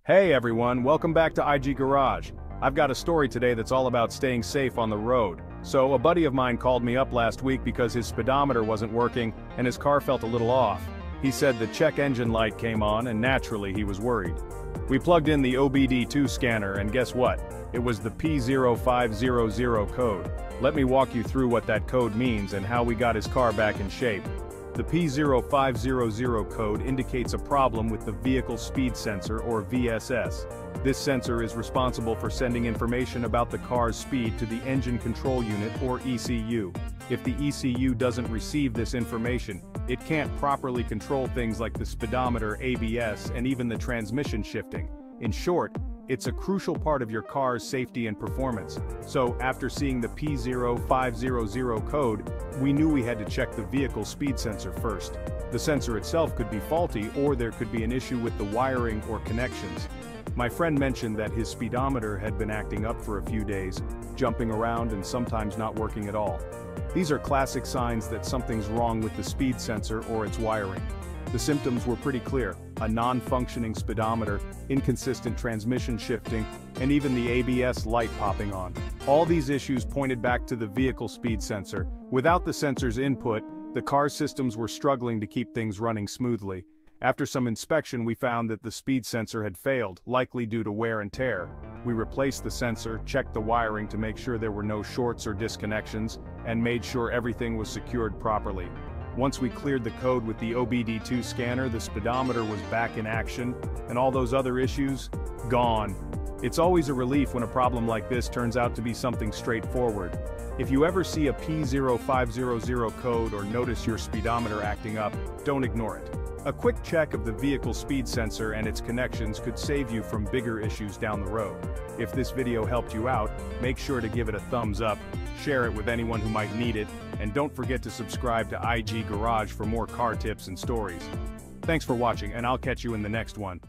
Hey everyone, welcome back to IG Garage. I've got a story today that's all about staying safe on the road. So a buddy of mine called me up last week because his speedometer wasn't working and his car felt a little off. He said the check engine light came on and naturally he was worried. We plugged in the OBD2 scanner and guess what? It was the P0500 code. Let me walk you through what that code means and how we got his car back in shape. The P0500 code indicates a problem with the vehicle speed sensor or VSS. This sensor is responsible for sending information about the car's speed to the engine control unit or ECU. If the ECU doesn't receive this information, it can't properly control things like the speedometer, ABS, and even the transmission shifting. In short, it's a crucial part of your car's safety and performance. So, after seeing the P0500 code, we knew we had to check the vehicle speed sensor first. The sensor itself could be faulty or there could be an issue with the wiring or connections. My friend mentioned that his speedometer had been acting up for a few days, jumping around and sometimes not working at all. These are classic signs that something's wrong with the speed sensor or its wiring. The symptoms were pretty clear: a non-functioning speedometer, inconsistent transmission shifting, and even the ABS light popping on. All these issues pointed back to the vehicle speed sensor. Without the sensor's input, the car's systems were struggling to keep things running smoothly. After some inspection, we found that the speed sensor had failed, likely due to wear and tear. We replaced the sensor, checked the wiring to make sure there were no shorts or disconnections, and made sure everything was secured properly. Once we cleared the code with the OBD2 scanner, the speedometer was back in action, and all those other issues, gone. It's always a relief when a problem like this turns out to be something straightforward. If you ever see a P0500 code or notice your speedometer acting up, don't ignore it. A quick check of the vehicle speed sensor and its connections could save you from bigger issues down the road. If this video helped you out, make sure to give it a thumbs up, share it with anyone who might need it, and don't forget to subscribe to IG Garage for more car tips and stories. Thanks for watching, and I'll catch you in the next one.